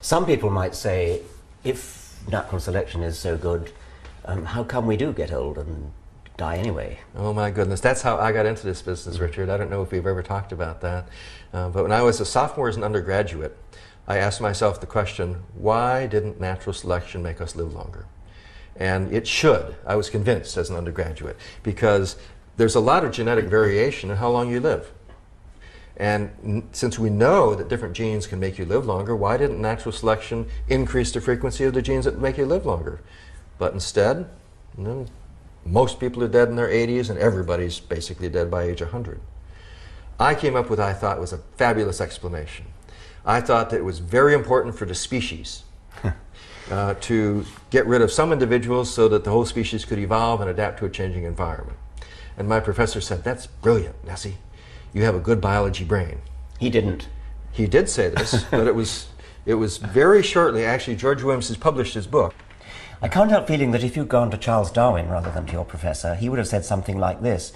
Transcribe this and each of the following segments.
Some people might say, if natural selection is so good, how come we do get old and die anyway? Oh my goodness, that's how I got into this business, Richard. I don't know if we've ever talked about that. But when I was a sophomore as an undergraduate, I asked myself the question, why didn't natural selection make us live longer? And it should, I was convinced as an undergraduate, because there's a lot of genetic variation in how long you live. And since we know that different genes can make you live longer, why didn't natural selection increase the frequency of the genes that make you live longer? But instead, no, most people are dead in their 80s and everybody's basically dead by age 100. I came up with what I thought was a fabulous explanation. I thought that it was very important for the species to get rid of some individuals so that the whole species could evolve and adapt to a changing environment. And my professor said, "That's brilliant, Nessie. You have a good biology brain." He didn't. He did say this, but it was very shortly, actually, George Williams has published his book. I can't help feeling that if you'd gone to Charles Darwin rather than to your professor, he would have said something like this: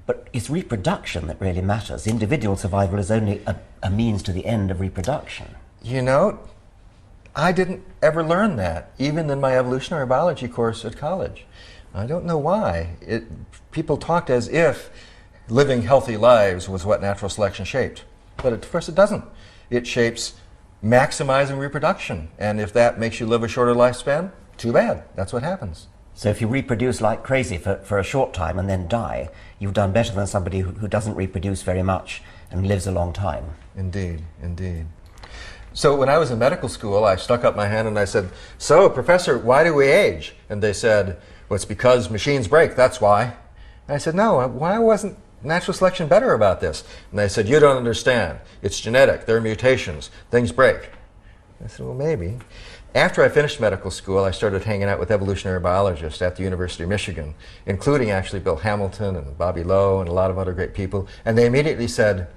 but it's reproduction that really matters. Individual survival is only a means to the end of reproduction. You know, I didn't ever learn that, even in my evolutionary biology course at college. I don't know why. People talked as if living healthy lives was what natural selection shaped. But of course it doesn't. It shapes maximizing reproduction. And if that makes you live a shorter lifespan, too bad. That's what happens. So if you reproduce like crazy for a short time and then die, you've done better than somebody who doesn't reproduce very much and lives a long time. Indeed, indeed. So when I was in medical school, I stuck up my hand and I said, "So, Professor, why do we age?" And they said, "Well, it's because machines break, that's why." And I said, "No, why wasn't natural selection better about this?" And they said, "You don't understand. It's genetic. There are mutations. Things break." I said, "Well, maybe." After I finished medical school, I started hanging out with evolutionary biologists at the University of Michigan, including actually Bill Hamilton and Bobby Lowe and a lot of other great people. And they immediately said,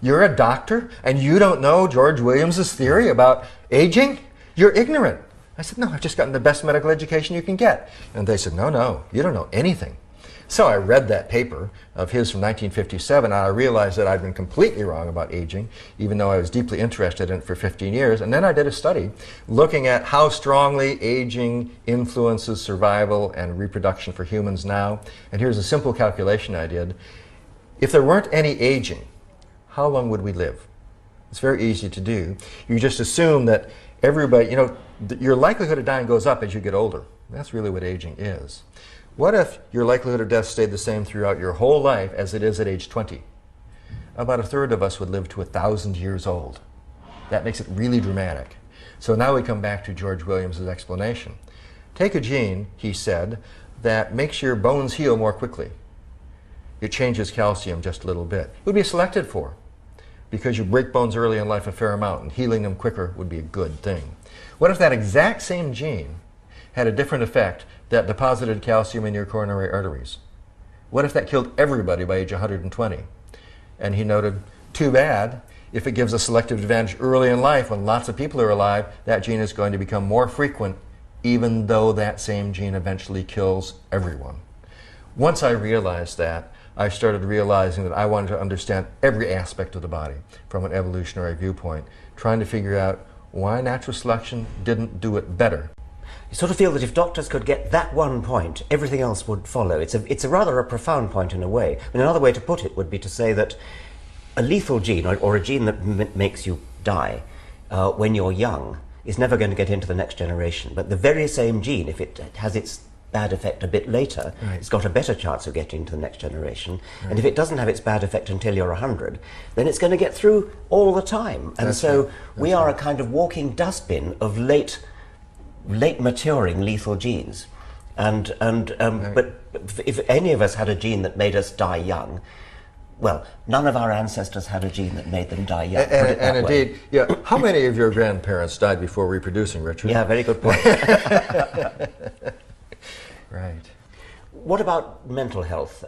"You're a doctor and you don't know George Williams's theory about aging? You're ignorant." I said, "No, I've just gotten the best medical education you can get." And they said, "No, you don't know anything." So I read that paper of his from 1957, and I realized that I'd been completely wrong about aging, even though I was deeply interested in it for 15 years. And then I did a study looking at how strongly aging influences survival and reproduction for humans now. And here's a simple calculation I did. If there weren't any aging, how long would we live? It's very easy to do. You just assume that everybody, you know, your likelihood of dying goes up as you get older. That's really what aging is. What if your likelihood of death stayed the same throughout your whole life as it is at age 20? About a third of us would live to 1,000 years old. That makes it really dramatic. So now we come back to George Williams' explanation. Take a gene, he said, that makes your bones heal more quickly. It changes calcium just a little bit. It would be selected for, because you break bones early in life a fair amount, and healing them quicker would be a good thing. What if that exact same gene had a different effect that deposited calcium in your coronary arteries? What if that killed everybody by age 120? And he noted, too bad. If it gives a selective advantage early in life when lots of people are alive, that gene is going to become more frequent, even though that same gene eventually kills everyone. Once I realized that, I started realizing that I wanted to understand every aspect of the body from an evolutionary viewpoint, trying to figure out why natural selection didn't do it better. You sort of feel that if doctors could get that one point, everything else would follow. It's a rather a profound point in a way. And another way to put it would be to say that a lethal gene, or a gene that makes you die when you're young, is never going to get into the next generation. But the very same gene, if it has its bad effect a bit later, right, it's got a better chance of getting to the next generation. Right. And if it doesn't have its bad effect until you're 100, then it's going to get through all the time. And so we are a kind of walking dustbin of late maturing lethal genes. But if any of us had a gene that made us die young, well, none of our ancestors had a gene that made them die young. And indeed, yeah. How many of your grandparents died before reproducing, Richard? Yeah, very good point. Right. What about mental health?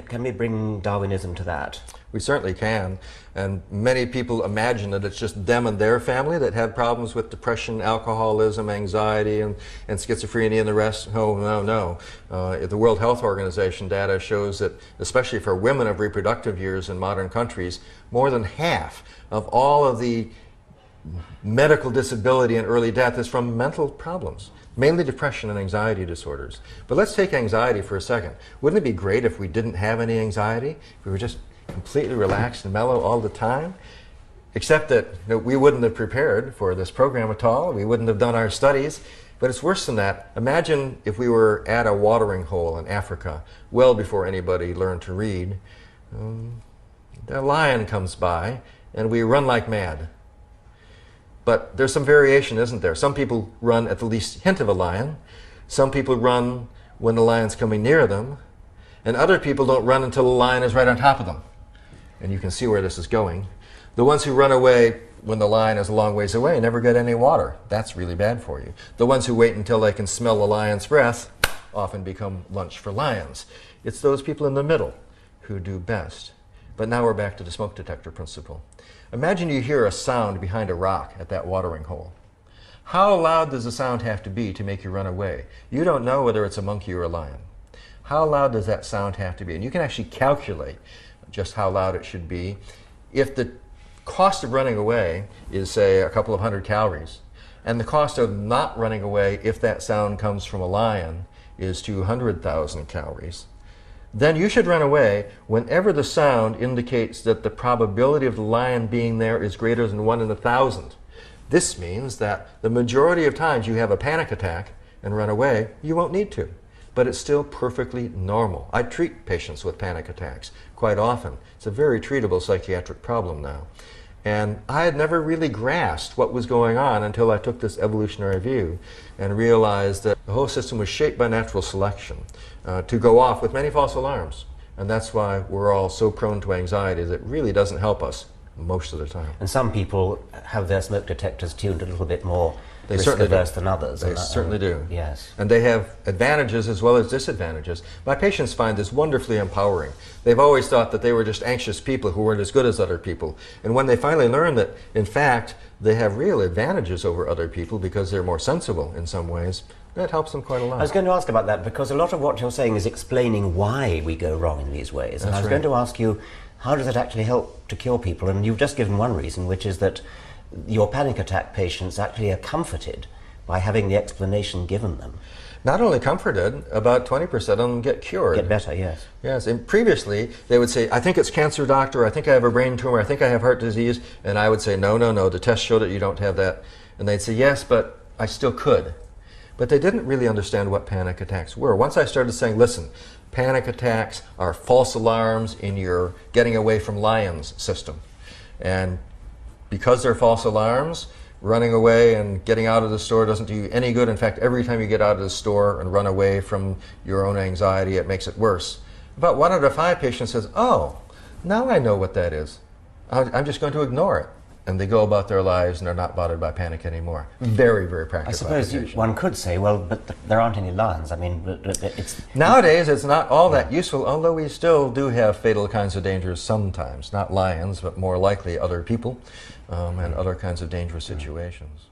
Can we bring Darwinism to that? We certainly can. And many people imagine that it's just them and their family that have problems with depression, alcoholism, anxiety, and schizophrenia and the rest. Oh, no. The World Health Organization data shows that, especially for women of reproductive years in modern countries, more than half of all of the medical disability and early death is from mental problems, mainly depression and anxiety disorders. But let's take anxiety for a second. Wouldn't it be great if we didn't have any anxiety? If we were just completely relaxed and mellow all the time? Except that we wouldn't have prepared for this program at all. We wouldn't have done our studies. But it's worse than that. Imagine if we were at a watering hole in Africa, well before anybody learned to read. A lion comes by, and we run like mad. But there's some variation, isn't there? Some people run at the least hint of a lion. Some people run when the lion's coming near them. And other people don't run until the lion is right on top of them. And you can see where this is going. The ones who run away when the lion is a long ways away never get any water. That's really bad for you. The ones who wait until they can smell the lion's breath often become lunch for lions. It's those people in the middle who do best. But now we're back to the smoke detector principle. Imagine you hear a sound behind a rock at that watering hole. How loud does the sound have to be to make you run away? You don't know whether it's a monkey or a lion. How loud does that sound have to be? And you can actually calculate just how loud it should be. If the cost of running away is, say, a couple of hundred calories, and the cost of not running away if that sound comes from a lion is 200,000 calories, then you should run away whenever the sound indicates that the probability of the lion being there is greater than 1 in 1,000. This means that the majority of times you have a panic attack and run away, you won't need to. But it's still perfectly normal. I treat patients with panic attacks quite often. It's a very treatable psychiatric problem now. And I had never really grasped what was going on until I took this evolutionary view and realized that the whole system was shaped by natural selection to go off with many false alarms. And that's why we're all so prone to anxiety that it really doesn't help us most of the time. And some people have their smoke detectors tuned a little bit more They certainly risk-averse do. than others. They certainly do. Yes. And they have advantages as well as disadvantages. My patients find this wonderfully empowering. They've always thought that they were just anxious people who weren't as good as other people. And when they finally learn that, in fact, they have real advantages over other people because they're more sensible in some ways, that helps them quite a lot. I was going to ask about that because a lot of what you're saying is explaining why we go wrong in these ways. And I was going to ask you, how does it actually help to cure people? And you've just given one reason, which is that your panic attack patients actually are comforted by having the explanation given them. Not only comforted, about 20% of them get cured. Get better, yes. Yes, and previously they would say, I think it's cancer, doctor, I think I have a brain tumor, I think I have heart disease, and I would say, no, no, no, the test showed that you don't have that. And they'd say, yes, but I still could. But they didn't really understand what panic attacks were. Once I started saying, listen, panic attacks are false alarms in your getting away from lions system. And because they're false alarms, running away and getting out of the store doesn't do you any good. In fact, every time you get out of the store and run away from your own anxiety, it makes it worse. About 1 out of 5 patients says, oh, now I know what that is. I'm just going to ignore it. And they go about their lives and are not bothered by panic anymore. Very, very practical. I suppose one could say, well, but there aren't any lions. I mean, it's... Nowadays, it's not all that useful, although we still do have fatal kinds of dangers sometimes. Not lions, but more likely other people and other kinds of dangerous situations.